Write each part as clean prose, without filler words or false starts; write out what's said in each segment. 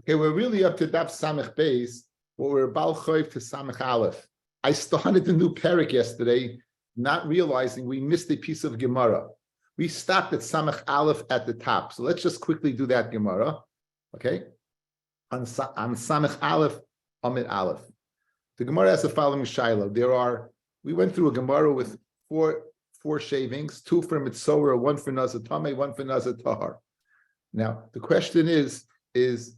Okay, we're really up to Daf Samech Beis, but we're Bal Choiv to Samech Aleph. I started the new parak yesterday, not realizing we missed a piece of Gemara. We stopped at Samech Aleph at the top, so let's just quickly do that Gemara. Okay, on Samech Aleph, Amid Aleph. The Gemara has the following shaila. We went through a Gemara with four shavings, two for Mitzorah, one for Nazir Tameh, one for Nazir Tahar. Now the question is is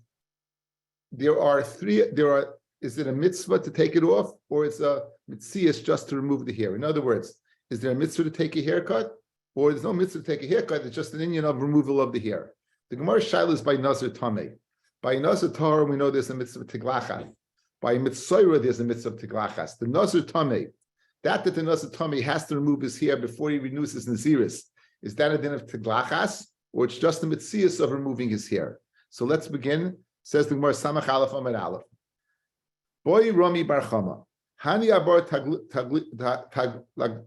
it a mitzvah to take it off, or is a mitzias just to remove the hair? In other words, is there a mitzvah to take a haircut, or there's no mitzvah to take a haircut? It's just an inyan of removal of the hair. The Gemara shaila is by Nazir Tameh. By Nazir Tahar, we know there's a mitzvah tiglachas. By Mitzorah, there's a mitzvah tiglachas. The Nazir Tameh, that the Nazir Tameh has to remove his hair before he renews his naziris, is that a din of tiglachas, or it's just a mitzias of removing his hair? So let's begin. Says the Gemara, Samach Aleph Amid Aleph. Boy Rami Bar Chama, Hani Abar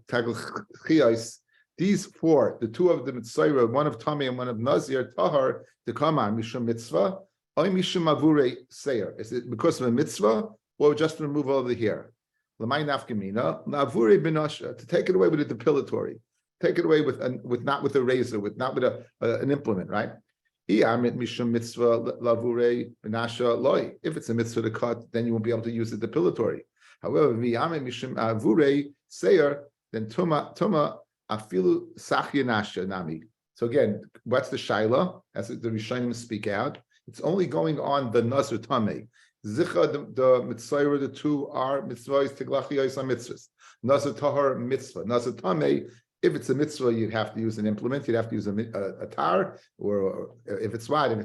Taglchiyos. These four, the two of the Mitzorah, one of Tameh and one of Nazir Tahar, to come on Mishum Mitzvah, or Mishum Avure Seir. Is it because of a mitzvah or just the removal of the hair? L'may nafkamina, Navure Benasha, to take it away with a depilatory, take it away with not with a razor, not with an implement, right? If it's a mitzvah to cut, then you won't be able to use the depilatory. However, then tuma afilu sachyanasha nami. So again, what's the shaila? As the Rishonim speak out, it's only going on the Nazir Tameh. Zicha, the Mitzorah, the two are mitzvahs, tiglachiyos are mitzvahs. Nazir Tahar, mitzvah. Nazir Tameh, if it's a mitzvah, you'd have to use an implement. You'd have to use a tar, or if it's right, if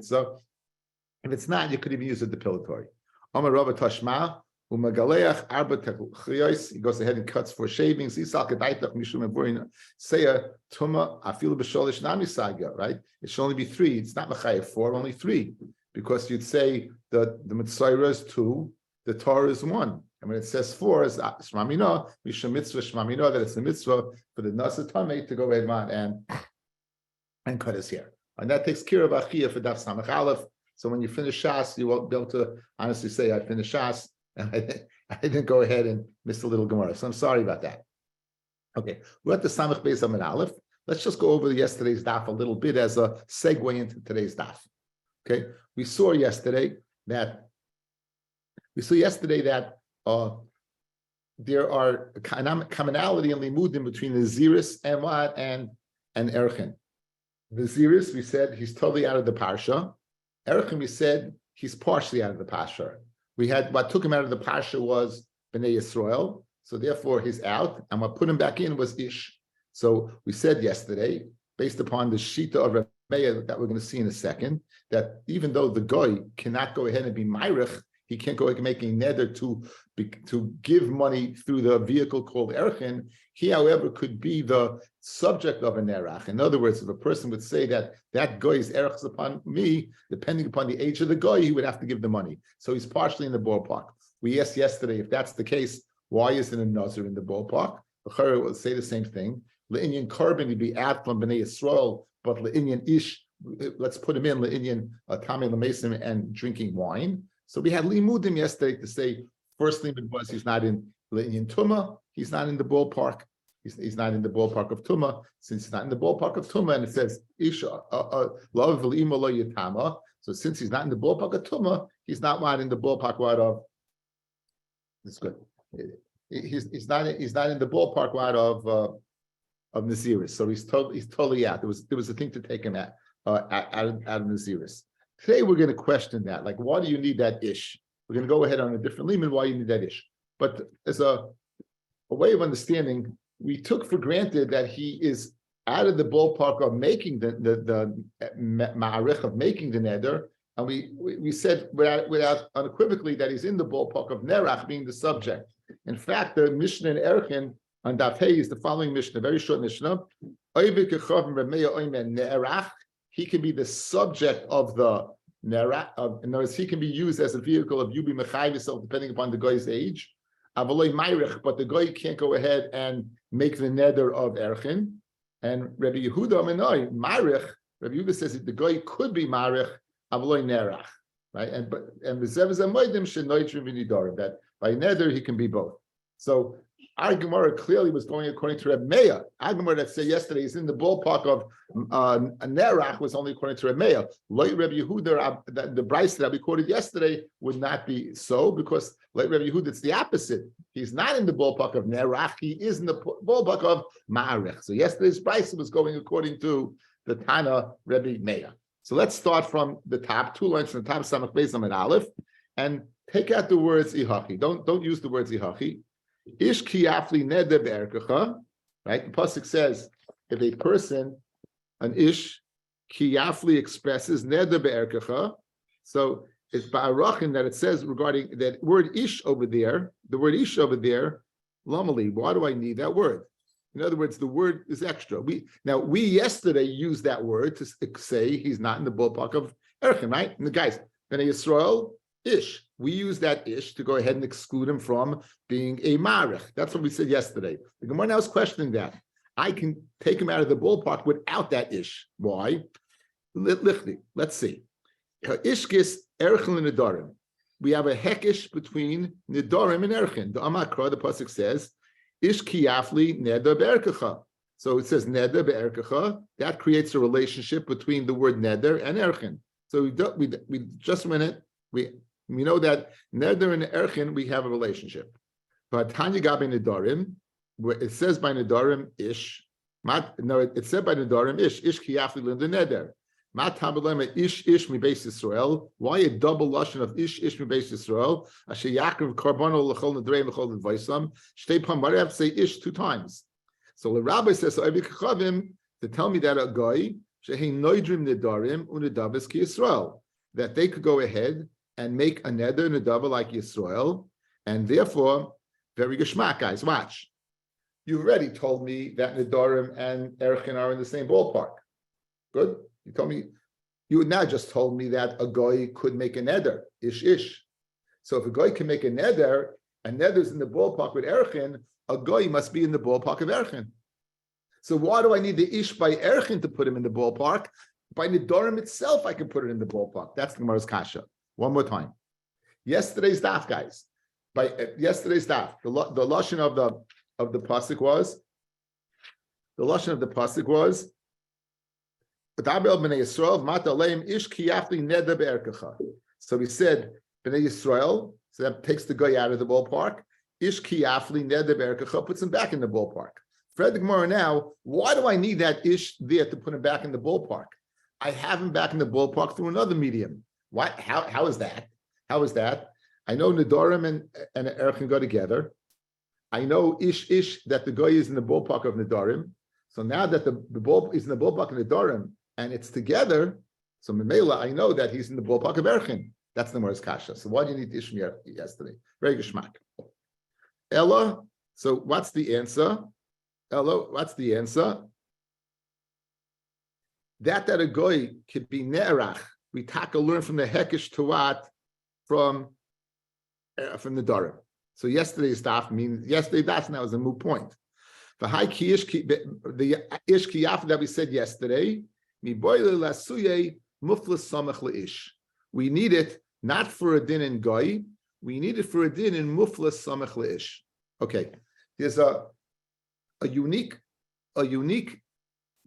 it's not, you could even use a depilatory. Amar Rabbi Tashma, umagaleach arba taglchiyos. He goes ahead and cuts four shavings. Isal kedaitach mishum evurin seya tuma afilu b'sholish nami saga. Right? It should only be three. It's not mechayev four, only three, because you'd say that the mitzvah is two, the Torah is one. And when it says four, is shmamina, mishum mitzvah shmamina, that it's a mitzvah for the Nazir Tameh to go ahead and cut his hair. And that takes care of achiyah for Daf Samech Aleph. So when you finish Shas, you won't be able to honestly say, I finished Shas, and I didn't go ahead and miss a little Gemara. So I'm sorry about that. Okay, we're at the Samech Beis Amid Aleph. Let's just go over yesterday's Daf a little bit as a segue into today's Daf. Okay, we saw yesterday that there are commonality in limudim between the Ziris and what and Erchin. The Ziris, we said he's totally out of the parsha. Erchin, we said he's partially out of the parsha. We had what took him out of the parsha was Bnei Yisrael, so therefore he's out, and what put him back in was Ish. So we said yesterday, based upon the shita of Rabbi that we're going to see in a second, that even though the goy cannot go ahead and be Meirich, he can't go make a neder to give money through the vehicle called Erchin. He, however, could be the subject of a nerach. In other words, if a person would say that goy's erech is upon me, depending upon the age of the goy, he would have to give the money. So he's partially in the ballpark. We asked yesterday, if that's the case, why isn't a Nazir in the ballpark? The Chara will say the same thing. Le'inyan Korban, he'd be out from Bnei Yisrael, but Le'inyan Ish, let's put him in Le'inyan Tamei L'Mesim and drinking wine. So we had limudim yesterday to say first limud was he's not in Tumah, he's not in the ballpark. He's not in the ballpark of Tumah. Since he's not in the ballpark of Tumah, and it says Isha love v'l'imo lo yitama. So since he's not in the ballpark of Tumah, he's not in the ballpark of. It's good. He's not in the ballpark of Naziris. So he's totally out. There was a thing to take him out of Naziris. Today we're going to question that. Like, why do you need that ish? We're going to go ahead on a different limud why you need that ish. But as a way of understanding, we took for granted that he is out of the ballpark of making the ma'arich of making the neder, and we said without unequivocally that he's in the ballpark of nerach being the subject. In fact, the Mishnah in Erchin on Daf Hey is the following Mishnah, very short Mishnah. He can be the subject of the nerach. In other words, he can be used as a vehicle of Yubi Mechai himself, depending upon the guy's age. But the guy can't go ahead and make the neder of Erchin. And Rabbi Yehuda Aminoi, Marich, Rabbi Yehuda says that the guy could be Marich, Avaloi Nerach. right? And that by neder he can be both. So our Gemara clearly was going according to Reb Meir. Our Gemara that said yesterday is in the ballpark of Nerach was only according to Reb Meir. Like Reb Yehuda, the Bryce that we quoted yesterday would not be so, because like Reb Yehuda, it's the opposite. He's not in the ballpark of Nerach. He is in the ballpark of Ma'arech. So yesterday's Bryce was going according to the Tana Rebbe Meir. So let's start from the top, 2 lines from the top, Samach Beis Lamed Aleph, and take out the words Ihachi. Don't use the words Ihachi. Ish kiyafli neder be'erkecha, right? The pasuk says, if a person, an ish, kiyafli expresses neder be'erkecha, so it's ba'arachin that it says regarding that word ish over there, the word ish over there, lamali, why do I need that word? In other words, the word is extra. We yesterday used that word to say he's not in the ballpark of erchen, right? And the guys, Bnei Yisrael, ish. We use that ish to go ahead and exclude him from being a marich. That's what we said yesterday. The Gemara now is questioning that. I can take him out of the ballpark without that ish. Why? Let's see. Ishkis erchen and nedarim. We have a hekish between nedarim and erchen. The Amakra, the pasuk says, ish kiyafli neder be'erkecha. So it says neder be'erkecha. That creates a relationship between the word neder and erchen. So we just a minute. We know that neder and erchen we have a relationship. But Tanya Gabi Nedarim, where it says by Nedarim ish, it said by Nedarim ish kiyafli l'neder neder. Mat tabalema ish mi beis Yisrael. Why a double lashon of ish mi beis Yisrael? Asher yakrav karbono l'chol nedreim l'chol nedvaisam. Shtei pam. Why do I have to say ish 2 times? So the Rabbi says, so every kachavim to tell me that a guy shehi noidrim nedarim unedavis ki Yisrael, that they could go ahead and make a neder nedava like Yisrael, and therefore, very geschmack, guys. Watch. You've already told me that nedarim and erchen are in the same ballpark. Good. You told me. You now just told me that a goy could make a neder, ish. So if a goy can make a neder's in the ballpark with erchen, a goy must be in the ballpark of erchen. So why do I need the ish by erchen to put him in the ballpark? By nedarim itself, I can put it in the ballpark. That's the Gemara's kasha. One more time. Yesterday's daf, guys. By yesterday's daf, the lashon of the pasuk was So we said Bnei Yisrael, so that takes the guy out of the ballpark. Ish kiyafli neder be'erkecha puts him back in the ballpark. Fred the Gemara now, why do I need that ish there to put him back in the ballpark? I have him back in the ballpark through another medium. Why? How is that? How is that? I know nedarim and erchen go together. I know ish that the guy is in the ballpark of nedarim. So now that the ball is in the ballpark of nedarim and it's together, so memela I know that he's in the ballpark of erchen. That's the Gemara's kasha. So why do you need ish yesterday? Very geschmack. Ella. So what's the answer? Ella. What's the answer? That a guy could be ne'erach. We learn from the hekish tuat from the Darim. So yesterday's daf means yesterday that's now is a moot point. The high ki ish the ish kiyaf that we said yesterday, mi boile lasuye muflas samach leish. We need it not for a din in goy, we need it for a din in muflas samach leish. Okay, there's a unique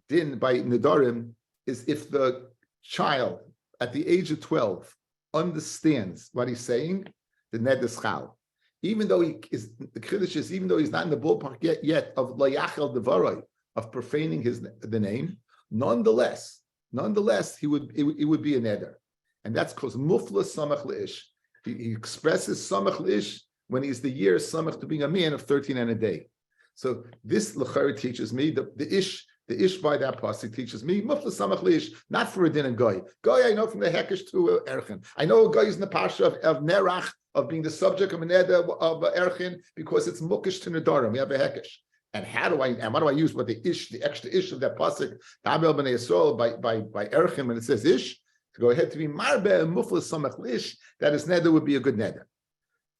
din by Nedarim is if the child at the age of 12 understands what he's saying, the ned is chal. Even though he is the Kiddush is, even though he's not in the ballpark yet of layachel devaroi, of profaning the name, nonetheless it would be a neder, and that's because mufla samach leish. He expresses samach leish when he's the year samach to being a man of 13 and a day. So this lechari teaches me the ish by that pasuk teaches me mufla samach leish, not for a din and goy. Goy I know from the hekesh to erchen. I know a goy is in the pasha of nerach, of being the subject of a neder of erchen, because it's mukish to nedarim. We have a hekesh. And what do I use? What the extra ish of that pasuk, Tabel b'nei Yisrael by erchen, when it says ish, to go ahead to be marbe and mufla samach leish, that is neder would be a good neder.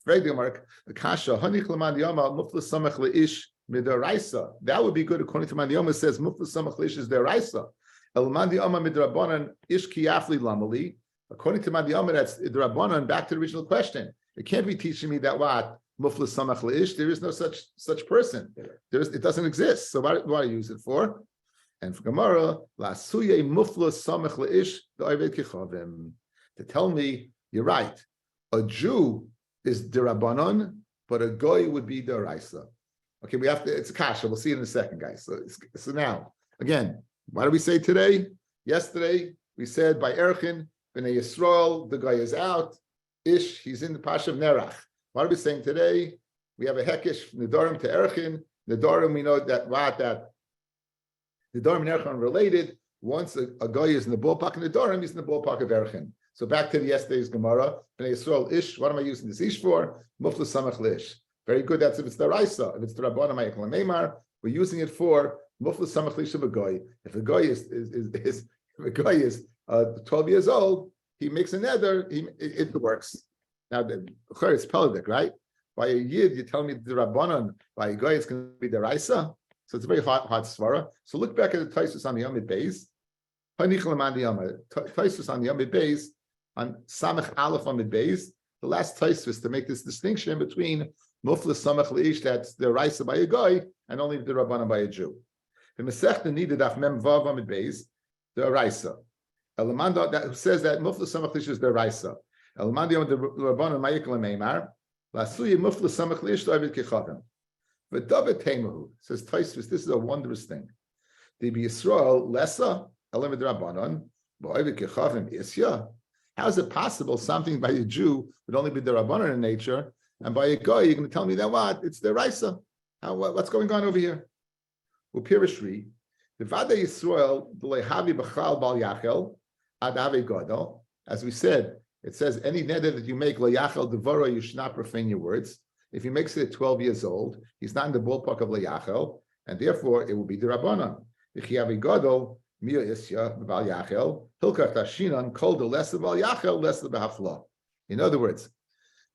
Very good, Mark. The kasha hanich leman yama mufla samach leish midaraisa. That would be good according to man yama says mufla samach leish is deraisa. El man yama midrabanan ish kiyafli lamali. According to Madiyama, that's the Rabbanon. Back to the original question. It can't be teaching me that what muflas samach leish. There is no such person. It doesn't exist. So what do I use it for? And for Gemara, la suye muflas samach leish da'aved kichavim. To tell me you're right. A Jew is the Rabbanon, but a goy would be the Raisa. Okay, we have to. It's a kasha. We'll see it in a second, guys. So now again, what do we say today? Yesterday we said by Erchin B'nai Yisrael, the guy is out. Ish, he's in the Pasha of Nerach. What are we saying today? We have a hekesh from Nedarim to Erchin. Nedarim, we know that Nedarim and Erchin are related. Once a guy is in the ballpark of Nedarim, he's in the ballpark of Erchin. So back to yesterday's Gemara. B'nai Yisrael, Ish, what am I using this Ish for? Mufla Samach Lish. Very good, that's if it's the Raisa. If it's the Rabbanah Ma'ikla Neymar, we're using it for Mufla Samach Lish of a guy. If a guy is 12 years old, he makes a neder, it works. Now, it's Pelvic, right? By a Yid, you tell me the Rabbanon, by a guy, it's going to be the Raisa. So it's a very hard svara. So look back at the Taisus on the Yomid Beis. Taisus on the Yomid Beis, on Samach Aleph on the Beis, the last Taisus to make this distinction between Muflas Samach Leish, that's the Raisa by a guy, and only the Rabbanon by a Jew. The Masechta needed Daf Mem Vav on the Beis, the Raisa. Elamanda that says that Muflas Samach Leish is the Raisa. Elamanda the Rabbanon Ma'ikla Meimar, Lasuye Muflas Samach Leish David Kechavim. But David Temahu says Taisus, this is a wondrous thing. The Yisrael Lessa Elamid Rabbanon Ba'avid Kechavim Isya. How is it possible something by a Jew would only be the Rabbanon in nature, and by a guy you're going to tell me that what? It's the Raisa. What's going on over here? Upirishri, the Vada Yisrael B'leihavi B'chal Bal Yachel Ad Ave Gadol. As we said, it says any neder that you make L'Yachel Devoro, you should not profane your words. If he makes it at 12 years old, he's not in the ballpark of L'Yachel, and therefore it will be the Rabbanon. V'chiavi Gadol Mia Isya B'Bal Yachel Hilkach Tashinan Kol the less of Bal Yachel less of B'Hafla. In other words,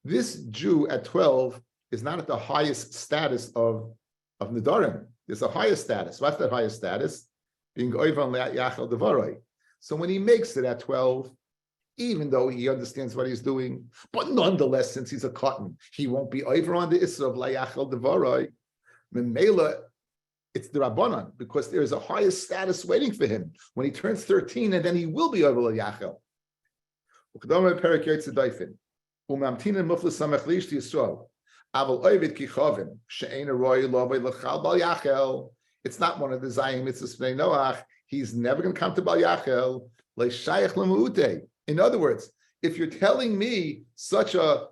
this Jew at 12 is not at the highest status of Nedarim. There's a higher status. What's that higher status? Being Oivan Yachel Devaroi. So when he makes it at 12, even though he understands what he's doing, but nonetheless, since he's a cotton, he won't be over on the Isra of Layachel Devaroi. Memela, it's the Rabbanon, because there is a higher status waiting for him when he turns 13, and then he will be over Layachel. Umamtina Muflas Samach Lish to Yisrael. It's not one of the Zayim Mitzvahs Bnei Noach. He's never going to come to Bal Yachel. In other words, if you're telling me such a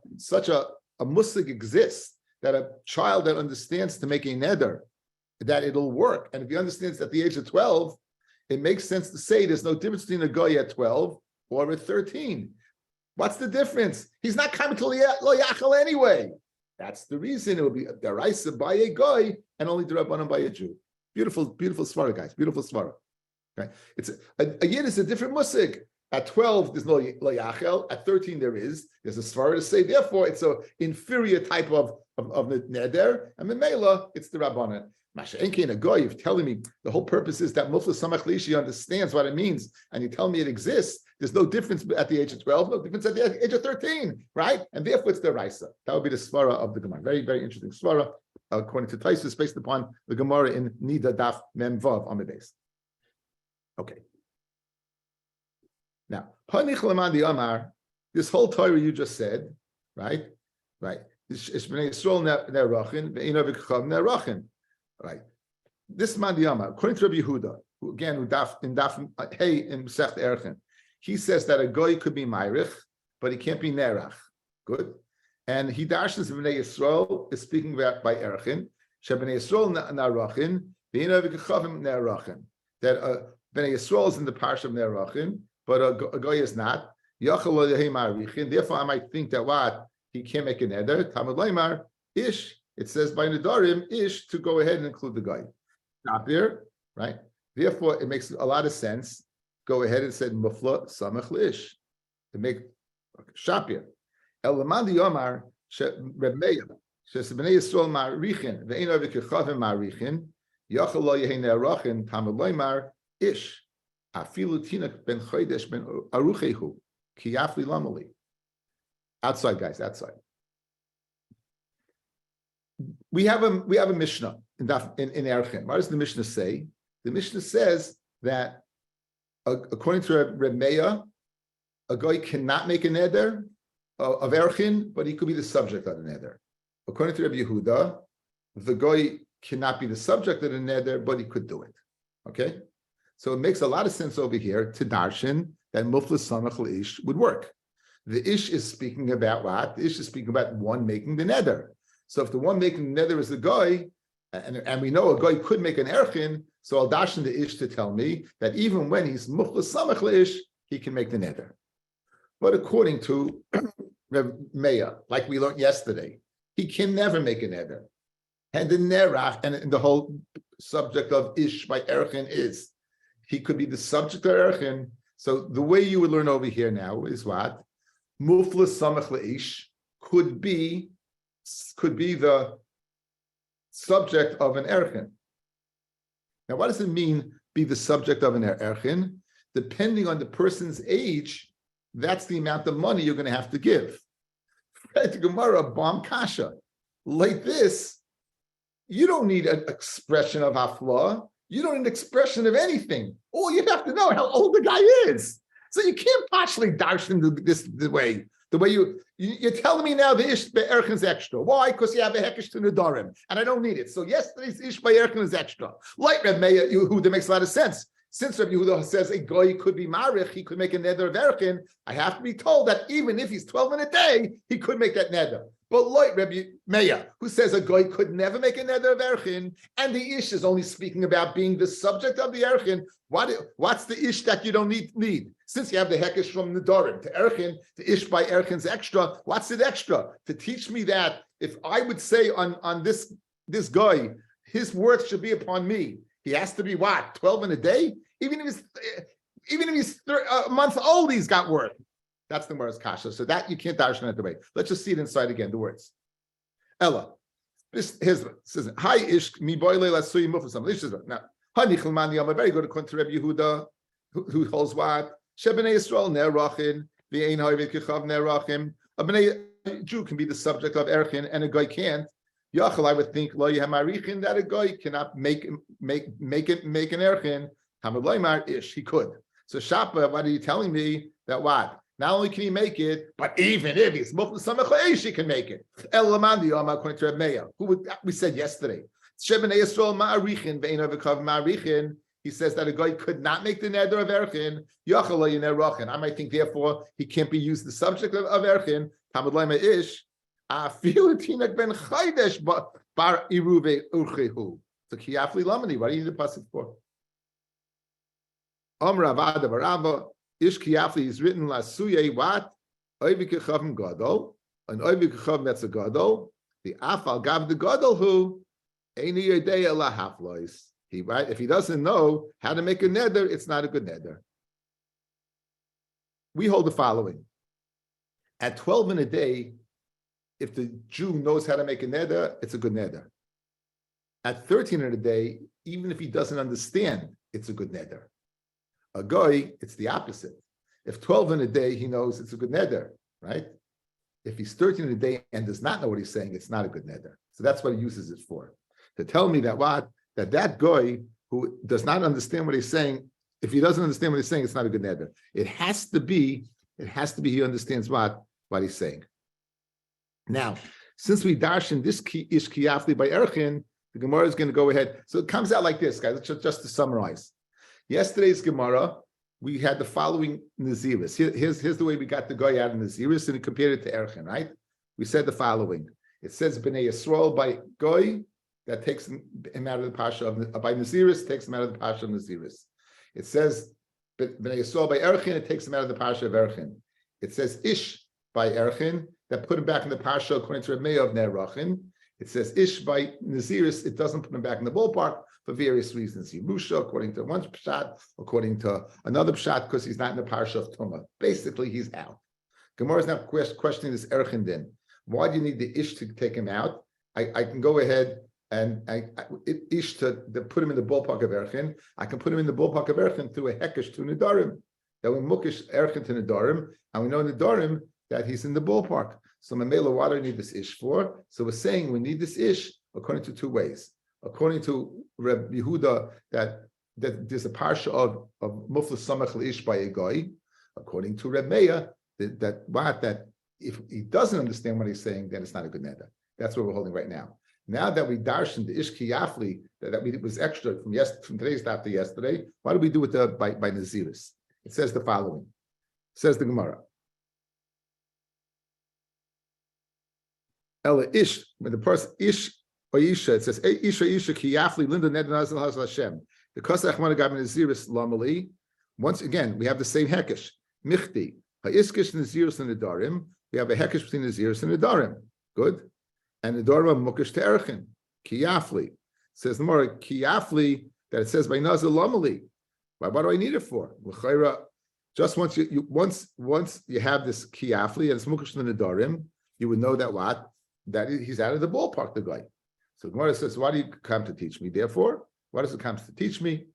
musig exists, that a child that understands to make a neder, that it'll work, and if he understands at the age of 12, it makes sense to say there's no difference between a guy at 12 or at 13. What's the difference? He's not coming to Lo Yachel anyway. That's the reason it will be the Raisa by a guy and only the Rabbanon by a Jew. Beautiful, beautiful svara, guys. Beautiful svara. Okay, it's a Yid is a different musik. At 12, there's no Yachel. At 13, there's a svara to say. Therefore, it's an inferior type of neder, and Memela, it's the Rabbanon. Masha Enkein a guy, you're telling me the whole purpose is that Muflas Samach Lishi understands what it means, and you tell me it exists. There's no difference at the age of 12, no difference at the age of 13, right? And therefore it's the Raisa. That would be the svara of the Gemara. Very, very interesting svara, according to Taisus, based upon the Gemara in Nida Daf Mem Vav on the base. Okay. Now, Hanich Laman the Amar, this whole Torah you just said, right? Right. It's Bnei Yisrael Nerachin, Ve'ino V'Kchav Nerachin. Right. This man the Amar, according to Rabbi Yehuda, who again in Daf Hey in Masechet Erchin, he says that a goy could be Meirich, but he can't be Nerach. Good. And he dashes Bnei Yisrael is speaking about by Erchin. Bnei Yisrael Nerachin, Ve'ino V'Kchavim Nerachin. That Bnei Yisrael is in the parsha of Nerachin, but a goy is not. Therefore, I might think that what he can't make an eder. Talmud Leimar Ish. It says by Nedarim Ish to go ahead and include the guy. Stop there, right? Therefore, it makes a lot of sense. Go ahead and say Mufla Samach Lish to make Shapir. El Lamandi Yomar Reb Meir says Bnei Yisrael Ma'richin ve'Eino v'Kechavim Ma'richin Yachal Lo Yehi Nerachin Talmud Leimar Ish. Afilu Tinak ben Chodesh ben Aruchehu Kiyafli lamali. Outside, guys, outside. We have a Mishnah in Erchin. What does the Mishnah say? The Mishnah says that according to Reb Meir, a guy cannot make a neder of Erchin, but he could be the subject of the neder. According to Rabbi Yehuda, the guy cannot be the subject of the neder, but he could do it. Okay? So it makes a lot of sense over here to darshan that muflas samach ish would work. The ish is speaking about what? The ish is speaking about one making the neder. So if the one making the neder is the guy, and we know a guy could make an erchin, so I'll darshan the ish to tell me that even when he's muflas samach ish, he can make the neder. But according to Reb Meir, like we learned yesterday, he can never make a neder. And the nerach, and the whole subject of ish by erchin is, he could be the subject of erchin. So the way you would learn over here now is what? Muflas samach leish could be the subject of an erchin. Now, what does it mean, be the subject of an erchin? Depending on the person's age, that's the amount of money you're going to have to give. Right? Gemara, bomb kasha. Like this, you don't need an expression of hafla. You don't need an expression of anything. All you have to know how old the guy is. So you can't partially darshan this the way you're telling me now the ish by erchin is extra. Why? Because you have a hekesh to nedarim, and I don't need it. So yesterday's ish by erchin is extra. Like Reb Meir, Yehuda makes a lot of sense. Since Rabbi Yehuda says a guy could be marich, he could make a neder of erchin, I have to be told that even if he's 12 in a day, he could make that neder. But like Rabbi Meir, who says a guy could never make a neder of erchin, and the ish is only speaking about being the subject of the erchin, what's the ish that you don't need? Since you have the hekesh from nedarim to erchin, the ish by erchin's extra, what's it extra? To teach me that if I would say on this guy, his worth should be upon me, he has to be what? 12 in a day? Even if he's a month old, he's got worth. That's the Gemara's kasha. So that you can't darshan it the way. Let's just see it inside again, the words. Ella. This says, Hi ish mi boile lasui mufasam. This is now Hanichel I'm very good according to Rabbi Yehuda, who holds what? Shebnei Yisrael nerachin, v'ein ha'ivit kichav nerachim. A bnei Jew can be the subject of erchin, and a guy can't. Yachal, I would think lo yehamarichin, that a guy cannot make an erchin. Hamad ish, he could. So Shapa, what are you telling me that what? Not only can he make it, but even if he's muflas samach leish, he can make it. El lamandi yom according to Reb Meir, we said yesterday. Shebnei Yisrael ma'arichin ve'ein v'kav ma'arichin. He says that a guy could not make the neder of erchin. Yachal lo yenerachin. I might think therefore he can't be used the subject of erchin. Hamad lema ish. Afilu tinak ben chaydesh bar iruve urchehu. So kiyafli lamani. What do you need the pasuk for? Avada Barava Ish Kiyafli is written Lasuye what? Oivikachavim Gadol, and Oivikachavim that's a Gadol. The Afal Gav the Gadol who Eini Yodei La Haflois. Right? If he doesn't know how to make a neder, it's not a good neder. We hold the following. At 12 in a day, if the Jew knows how to make a neder, it's a good neder. At 13 in a day, even if he doesn't understand, it's a good neder. A guy, it's the opposite. If 12 in a day, he knows it's a good neder, right? If he's 13 in a day and does not know what he's saying, it's not a good neder. So that's what he uses it for. To tell me that what? That guy who does not understand what he's saying, if he doesn't understand what he's saying, it's not a good neder. It has to be he understands what he's saying. Now, since we darshan this ish kiyafli by erchin, the Gemara is going to go ahead. So it comes out like this, guys. Just to summarize. Yesterday's Gemara, we had the following Naziris. Here's the way we got the guy out of Naziris, and he compared it to Erchin, right? We said the following. It says Bnei Yisrael by Goy, that takes him out of the Pasha of, by Naziris, takes him out of the Pasha of Naziris. It says Bnei Yisrael by Erchin, it takes him out of the Pasha of Erchin. It says Ish by Erchin, that put him back in the Pasha according to Reb Meir of Nerachin. It says Ish by Naziris, it doesn't put him back in the ballpark, for various reasons. Yerusha, according to one pshat, according to another pshat, because he's not in the parsha of Tumah. Basically, he's out. Gemara is now questioning this erchin din. Why do you need the ish to take him out? I can go ahead and ish to put him in the ballpark of erchin. I can put him in the ballpark of erchin through a hekesh to nedarim. that we mukish erchen to Nedarim, and we know Nedarim that he's in the ballpark. So Mamela, what do we need this ish for? So we're saying we need this ish according to two ways. According to Reb Yehuda, that there's a parsha of Muflas Samach Ish by a guy. According to Reb Meir, that if he doesn't understand what he's saying, then it's not a good neder. That's what we're holding right now. Now that we darshan the ish kiyafli, that was extra from today's daf to yesterday, what do we do with the by Naziris? It says the following. It says the Gemara. Ela ish, when the person ish or isha, it says isha kiyafli linda neder nazal has Hashem. The kosach managam Naziris lamali. Once again, we have the same hekesh. Michti haiskish Naziris and Nedarim. We have a hekesh between Naziris and Nedarim. Good. And the Dora Mukish to Erchin, Kiyafli. Says the more Kiyafli that it says by Nazir Lamali. What do I need it for? Just once you have this Kiyafli and it's Mukish to the Nedarim, you would know that what? That he's out of the ballpark, the guy. So the Gemara says, why do you come to teach me? Therefore, what does it come to teach me?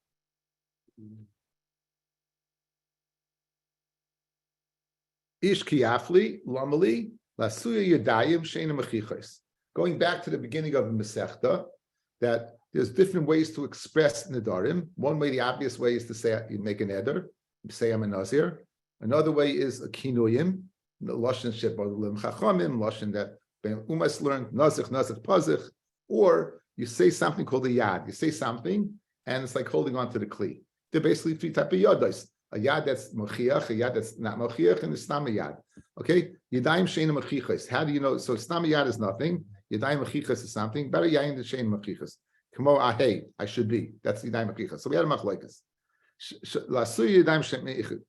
Ish Kiyafli, Lamali, Lasuya Yadayim, Sheina Mechichos. Going back to the beginning of the Masechta, that there's different ways to express Nedarim. One way, the obvious way, is to say you make an eder, you say I'm a Nazir. Another way is a kinuyim, the lashon shebalim chachamim, lashon that Ben Umas learned nazich pazich, or you say something called a yad. You say something, and it's like holding on to the kli. They're basically three types of yadas: a yad that's mochiach, a yad that's not mochiach, and a stam yad. Okay, yadayim sheina mochichas. How do you know? So stam yad is nothing. Yadayim mechichas is something. Better yayin than shein mechichas. Kamo ahei, I should be. That's yadayim mechichas. So we had a machlokes. Lasuy yadayim shein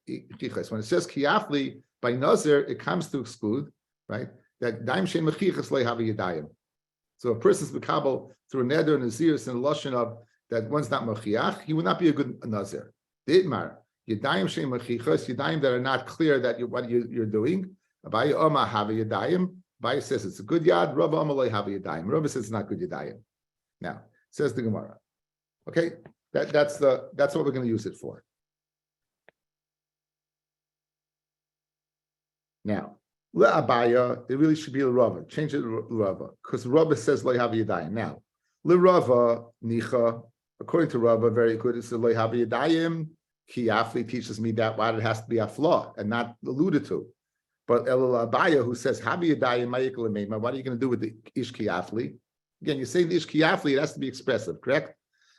mechichas. When it says kiyafli by nazir, it comes to exclude, right? That daim shein mechichas lei have yadayim. So a person's bekabel through a neder and a ziris and a lashon of that one's not mechiach, he would not be a good nazir. Ditmar yadayim shein mechichas, yadayim that are not clear that what you're doing. Abaye Oma have yadayim. Abaye says it's a good yad. Rabbi Amalei have yadayim. Rabbi says it's not good yadayim. Now says the Gemara. Okay, that's what we're going to use it for. Now le Abaya, it really should be a Rava. Change it to Rava because Rava says lo have yadayim. Now le Rava nicha, according to Rava, very good. It's lo have yadayim. Kiyafli teaches me that why it has to be a flaw and not alluded to. But El Abaya, who says Habi Yadayim Ma'ikal Meima, what are you going to do with the Ish Kiyafli? Again, you're saying the Ish Kiyafli, it has to be expressive, correct?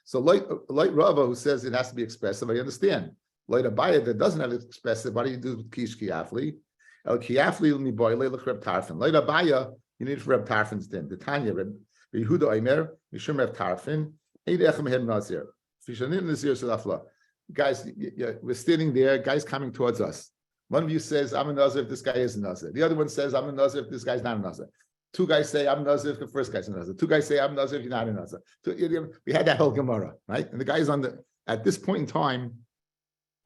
So like Rava, who says it has to be expressive, I understand. Like Abaya that doesn't have it expressive, what do you do with Ish Kiyafli? El Kiyafli mi boy leilach Reb Tarfin. Like Abaya, you need it for Reb Tarfin's din. The Tanya Reb Yehuda Omer Mishum Reb Tarfin Eid Echem Hem Nazir. Fishanim Nazir Salafla. Guys, we're standing there. Guys coming towards us. One of you says, I'm a Nazir if this guy is a Nazir. The other one says, I'm a Nazir if this guy's not a Nazir. Two guys say, I'm a Nazir if the first guy's a Nazir. Two guys say, I'm a Nazir if you're not a Nazir. So we had that whole Gemara, right? And the guy's at this point in time,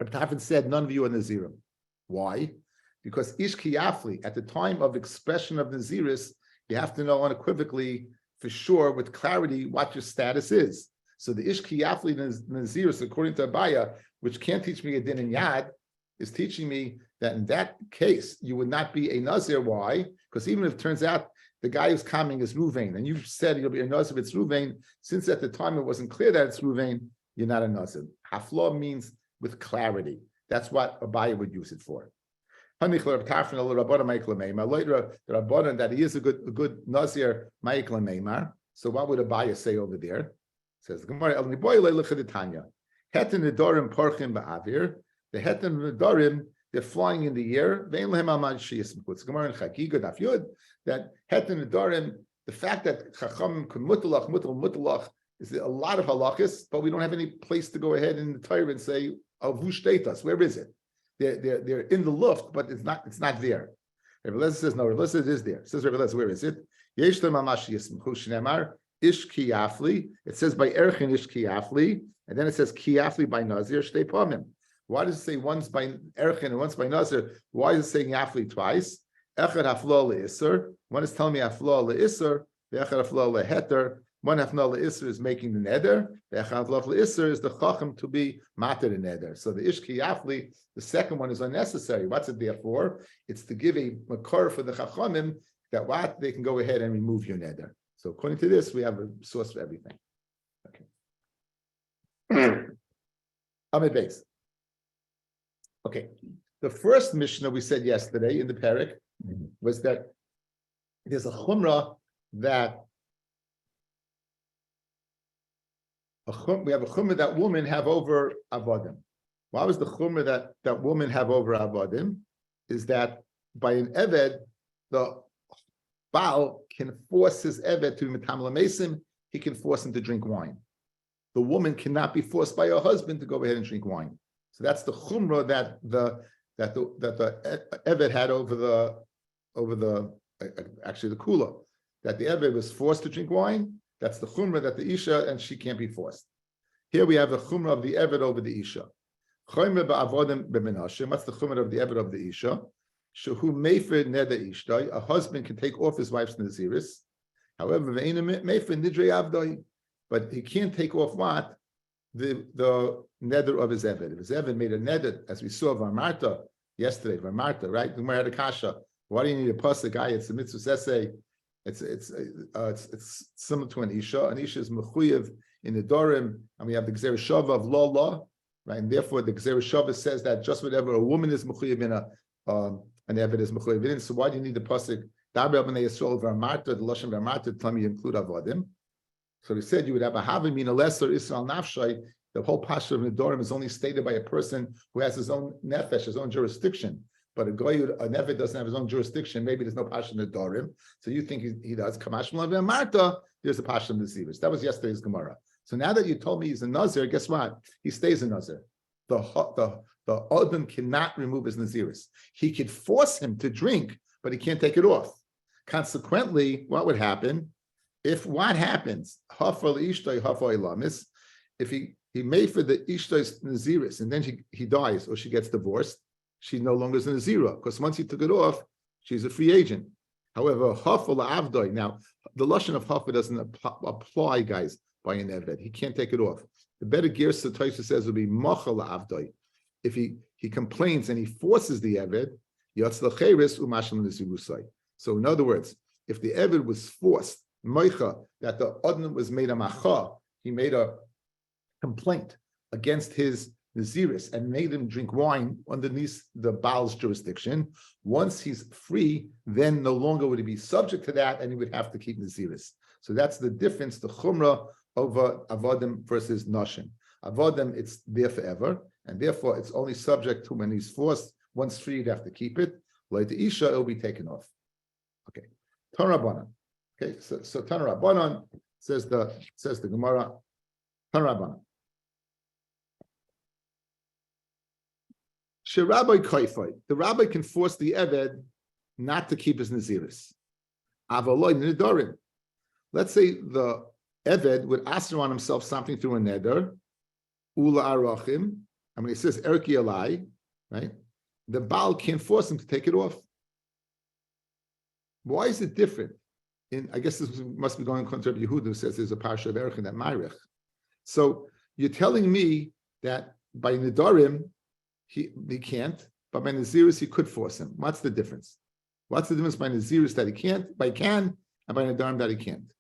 Tafin said, none of you are Nazirim. Why? Because Ish Kiyafli, at the time of expression of Naziris, you have to know unequivocally, for sure, with clarity, what your status is. So the Ish Kiyafli Naziris, according to Abaya, which can't teach me a din and yad, is teaching me that in that case, you would not be a Nazir. Why? Because even if it turns out the guy who's coming is Ruvain, and you've said you'll be a Nazir if it's Ruvain, since at the time it wasn't clear that it's Ruvain, you're not a Nazir. Haflah means with clarity. That's what Abaya would use it for. The Rabbanan that he is a good Nazir, Ma'ikla Meimar. So what would Abaya say over there? It says the Gemara, El Niboy Leilach Tanya. Hetin Nedarim Parchim Ba'avir. The Hetan Nedarim, they're flying in the air. Vein lehem alman shiyas mekutz. Gemara in Chagiga Daf Yod that Hetan Nedarim, the fact that Chacham could mutalach is a lot of halachas, but we don't have any place to go ahead in the Torah and say avu shteitas. Where is it? They're in the luft, but it's not there. Rabbi Lezer says no. Rabbi Lezer says it is there. Says Rabbi Lezer, where is it? Yesh lehem alman shiyas mekutz shneimar ish kiyafli. It says by erchin ish kiyafli, and then it says kiyafli by nazir shtei pamim. Why does it say once by Erchin and once by Nazir? Why is it saying Yafli twice? Echad haflo le'isr. One is telling me haflo le'isr. The echad haflo le'heter. One half nala isser is making the neder. The echad lach isser is the chacham to be mater the neder. So the ishki yafli, the second one is unnecessary. What's it there for? It's to give a makor for the chachamim that what they can go ahead and remove your neder. So according to this, we have a source for everything. Okay. Amid base. Okay. The first Mishnah we said yesterday in the parak was that there's a chumrah that we have a chumrah that women have over avodim. Why was the chumrah that women have over avodim? Is that by an eved, the Baal can force his eved to be metamel mesim, he can force him to drink wine. The woman cannot be forced by her husband to go ahead and drink wine. So that's the chumrah that the eved had over the kula, that the eved was forced to drink wine. That's the chumrah that the isha, and she can't be forced. Here we have the chumrah of the eved over the isha. Chumrah ba'avodim b'menashim. What's the chumrah of the eved of the isha? Shehu mefer neder ishtay. A husband can take off his wife's naziris. However, ve'ena mefer nidrei avdai. But he can't take off what? The neder of his eved. If his eved made a neder, as we saw Varmarta yesterday, Varmarta, right? The Gemara had a kasha. Why do you need a pasuk guy? It's a mitzvah essay. It's similar to an isha. An isha is mechuyev in the dorim, and we have the gzera shava of law, right? And therefore, the gzera shava says that just whatever a woman is mechuyev in an eved is mechuyev in. So why do you need the pasuk? Daber b'nei Yisrael Varmarta, the lashon Varmarta, tell me you include avodim. So he said you would have a havim in a lesser Israel nafshay. The whole pasha of Nedorim is only stated by a person who has his own nefesh, his own jurisdiction. But a neved doesn't have his own jurisdiction. Maybe there's no pasha Nedorim. So you think he does. Kamash Malav Marta, there's a pasha Nezirus. That was yesterday's Gemara. So now that you told me he's a Nazir, guess what? He stays a Nazir. The Odin cannot remove his Nazirus. He could force him to drink, but he can't take it off. Consequently, what would happen? If what happens, if he made for the Ishtay's Naziris and then he dies or she gets divorced, she no longer is a Nazira, because once he took it off, she's a free agent. However, now the lashon of Hafa doesn't apply, guys, by an Eved. He can't take it off. The better Gersa Taisa says would be Machal Avdoi. If he complains and he forces the Eved, Yatzlacheris Umashal Nazirusai. So in other words, if the Eved was forced, Moicha, that the Odin was made a macha, he made a complaint against his Naziris and made him drink wine underneath the Baal's jurisdiction. Once he's free, then no longer would he be subject to that and he would have to keep Naziris. So that's the difference, the Chumrah over Avodim versus Noshin. Avodim, it's there forever, and therefore it's only subject to when he's forced. Once free, you'd have to keep it. Like the Isha, it'll be taken off. Okay. Torah Rabbanan. Okay, so Tana Rabbanan says the Gemara. Tana Rabbanan. Rabbi Kaifai. The rabbi can force the Eved not to keep his Naziris. Avaloi Nidorim. Let's say the Eved would ask on himself something through a neder. Ula Arachim. I mean, it says Erki Alai, right? The Baal can't force him to take it off. Why is it different? I guess this must be going contra Yehuda, who says there's a parsha of Erech in that Ma'arich. So you're telling me that by Nidorim, he can't, but by Naziris he could force him. What's the difference? What's the difference by Naziris that he can't, by can, and by Nidorim that he can't?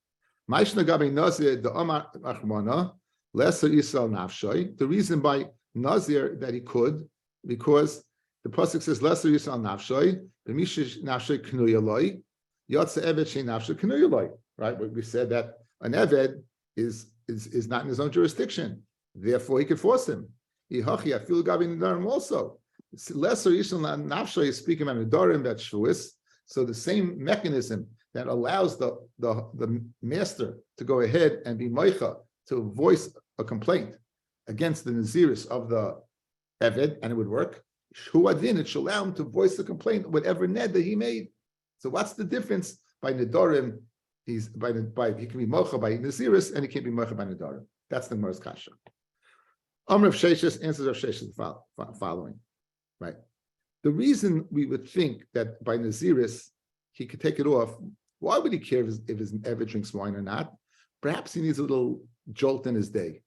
The reason by Nazir that he could, because the pasuk says Lesser Yisrael Nafshay, the Mishish Nafshay Knuyaloi, Yotze Eved Shein Nafshay Knuyaloi. Right? We said that an Eved is not in his own jurisdiction, therefore he could force him. I feel Gabi Nidarim also. Lesser Yisrael Nafshay is speaking about Nidarim, that Shvuis. So the same mechanism that allows the master to go ahead and be Meicha, to voice a complaint against the Naziris of the Eved, and it would work. Shuadin, it should allow him to voice the complaint, whatever ned that he made. So what's the difference by Nidarim? He can be Mocha by Naziris, and he can't be Mocha by Nidarim. That's the Gemara's kasha. Amr of Sheshes answers of Sheshes following. Right. The reason we would think that by Naziris he could take it off, why would he care if his ever drinks wine or not? perhaps he needs a little jolt in his day.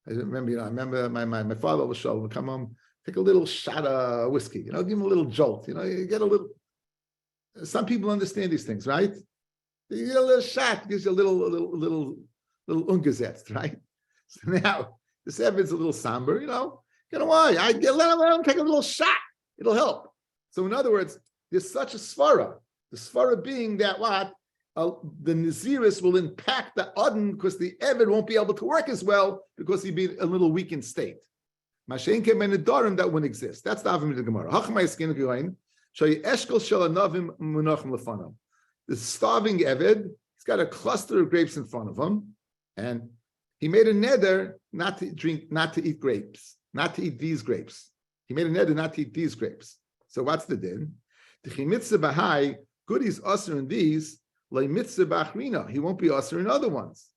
I remember my father was would come home, take a little shot of whiskey, give him a little jolt, you get a little. Some people understand these things, right? You get a little shot, gives you a little ungesetzt, right? So now this Evid's a little somber, get away. Let him take a little shot. It'll help. So in other words, there's such a svara. The svara being that what? The Naziris will impact the Adon because the Evid won't be able to work as well because he'd be a little weak in state. Mashenke Menedarim, that wouldn't exist. That's the Avim of the Gemara. The starving Evid, he's got a cluster of grapes in front of him, and he made a neder not to eat grapes, not to eat these grapes. He made a neder not to eat these grapes. So what's the din? The chimitzah bahai, good he's usher in these, lay mitzvah bachrina, he won't be usher in other ones.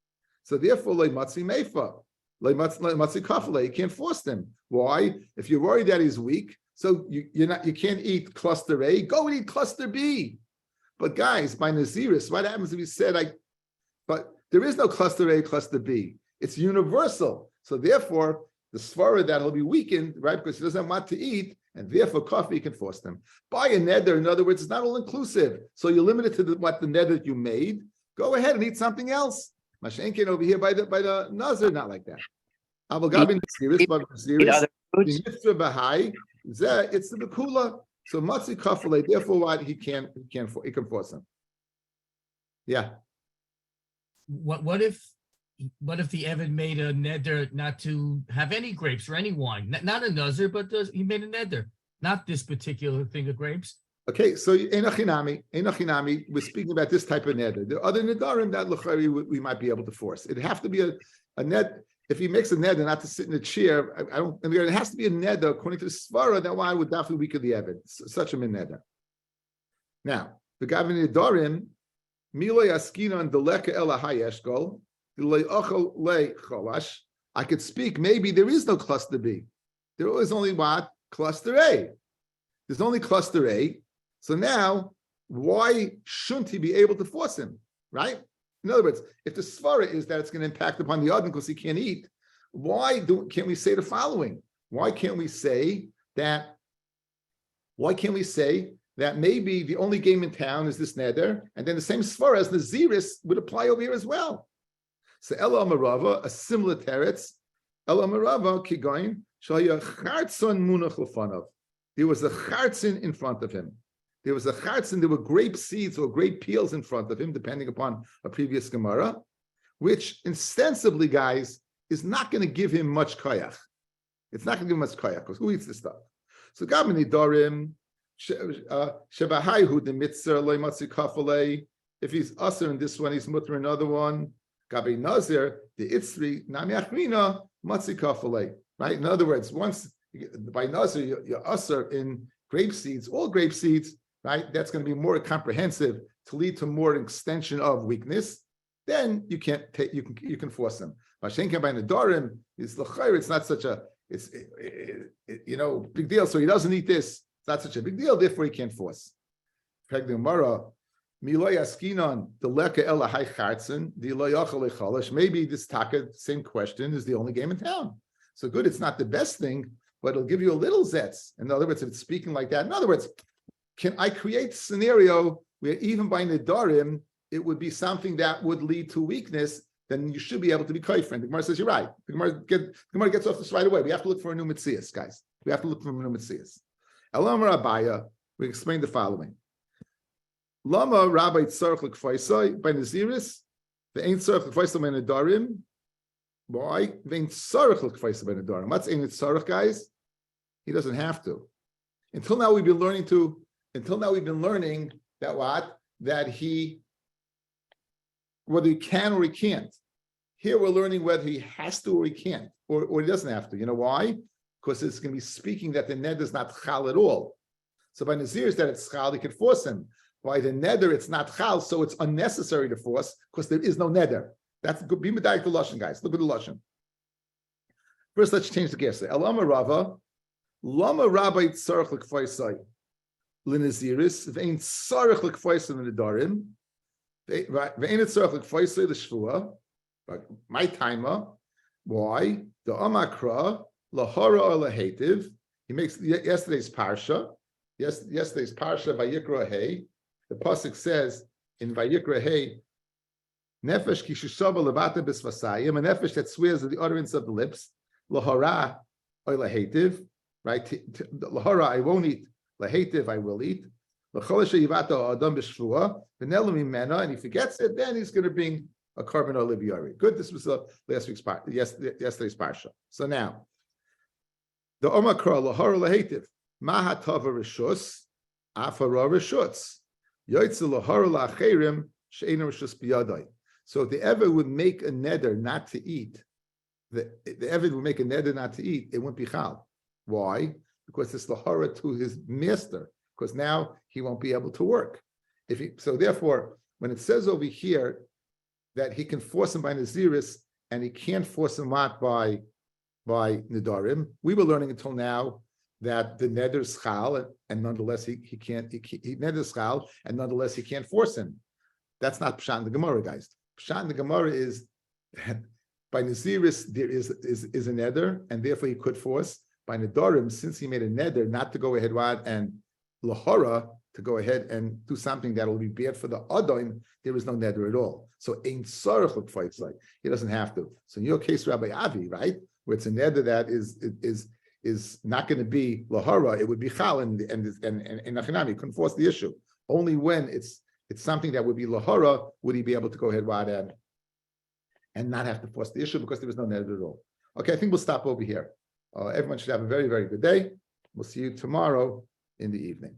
So therefore, lay matzi meifa, lay matzi kafale, you can't force them. Why? If you're worried that he's weak, so you can't eat cluster A, go and eat cluster B. But guys, by Naziris, what happens if he said, but there is no cluster A, cluster B. It's universal. So therefore, the svara that will be weakened, right, because he doesn't want to eat, and therefore coffee can force them. Buy a neder, in other words, it's not all inclusive. So you're limited to what the neder you made. Go ahead and eat something else. Mashenkin over here by the Nazir, not like that. It's the Bekula. So matzi kafale, therefore what he can force them. Yeah. What if the Evid made a neder not to have any grapes or any wine? Not a nazir, but he made a neder, not this particular thing of grapes. Okay, so enochinami, we're speaking about this type of neder. The other nedarim that l'chari we might be able to force. It'd have to be a net. If he makes a neder not to sit in a chair, it has to be a neder according to the svara that one would definitely weaken the Evid. Such a neder. Now, the gavin nedarim milay askinon deleka ela hayeshkol. I could speak, maybe there is no cluster B. There is only what? Cluster A. There's only cluster A. So now, why shouldn't he be able to force him? Right? In other words, if the svara is that it's going to impact upon the Adon because he can't eat, can't we say the following? Why can't we say that maybe the only game in town is this neder, and then the same svara as Naziris would apply over here as well? So Ela Amarava, a similar teretz, Ela Amarava, Kigoin, Shaya Chartzon Munach Lefanav. There was a chartzin in front of him. There were grape seeds or grape peels in front of him, depending upon a previous Gemara, which ostensibly, guys, is not going to give him much koyach. It's not going to give him much koyach, because who eats this stuff? So Gabani Dorim, Shebahaihu, the Mitzvah, Loi Matzi Kafale. If he's usher in this one, he's mutter another one. Gabi Nazir, the Itzri, Nami Achrina, Matzi Kafale. Right? In other words, once by Nazir, you're usher in grape seeds, all grape seeds, right? That's going to be more comprehensive to lead to more extension of weakness. Then you can't take, you can force them. Mashenka by Nedarim is l'chayr. It's not such a big deal. So he doesn't eat this. It's not such a big deal. Therefore, he can't force. Maybe this taka, same question, is the only game in town. So good, it's not the best thing, but it'll give you a little zetz. In other words, if it's speaking like that, in other words, can I create a scenario where even by Nedarim, it would be something that would lead to weakness, then you should be able to be koifrin. The Gemara says you're right. The Gemara gets off this right away. We have to look for a new Metzias, guys. We have to look for a new Metzias. Elam Rabaya, we explain the following. Lama Rabbi Tzarech L'Kfaisai by Naziris, the Ein Tzarech L'Kfaisai by Nedarim. Why? The Ein Tzarech L'Kfaisai by Nedarim. What's Ein Tzarech, guys? He doesn't have to. Until now, we've been learning that what? That he, whether he can or he can't. Here we're learning whether he has to or he can't, or he doesn't have to. You know why? Because it's going to be speaking that the neder is not chal at all. So by Nazir is that it's chal, he can force him. By the neder, it's not chal, so it's unnecessary to force because there is no neder. That's good. Be medayik the lashon, guys. Look at the lashon. First, let's change the gear. Elama Rava, lama Rabbi tzarech l'kfaisai l'naziris ve'ein tzarech l'kfaisai l'nedarim ve'ein tzarech l'kfaisai l'shvua But my timer, why? The Omakra, Lahora or Lahativ, he makes yesterday's Parsha. Yesterday's Parsha, Vayikra Hey. The Pasuk says in Vayikra Hey, Nefesh Kishusava Levata Bisvasayim, a nefesh that swears at the utterance of the lips, Lahora or Lahativ, right? Lahora, I won't eat. Lahativ, I will eat. And he forgets it, then he's going to bring a carbon or libiari. Good, this was yesterday's parsha. So now, the Omakra Lahora Lahativ, Mahatava Rishus, Afara Rishutz, Yoitzel Lahora Lacherim, Sheina Rishus Biyadai. So if the Eved would make a neder not to eat, the Eved would make a neder not to eat, it wouldn't be chal. Why? Because it's Lahora to his master. Because now he won't be able to work. So therefore, when it says over here that he can force him by Naziris and he can't force him out by Nidarim, we were learning until now that the neder is chal, and nonetheless he neder is chal, and nonetheless he can't force him. That's not Pshat in the Gemara, guys. Pshat in the Gemara is that by Naziris there is a neder, and therefore he could force. By Nidarim, since he made a neder not to go ahead and Lahora to go ahead and do something that will be bad for the Adon, there is no neder at all. So ain't sarach l'kfaytz like he doesn't have to. So in your case, Rabbi Avi, right, where it's a neder that is not going to be Lahora, it would be chal and Nachinami, you couldn't force the issue. Only when it's something that would be Lahora would he be able to go ahead and not have to force the issue because there was no neder at all. Okay, I think we'll stop over here. Everyone should have a very, very good day. We'll see you tomorrow in the evening.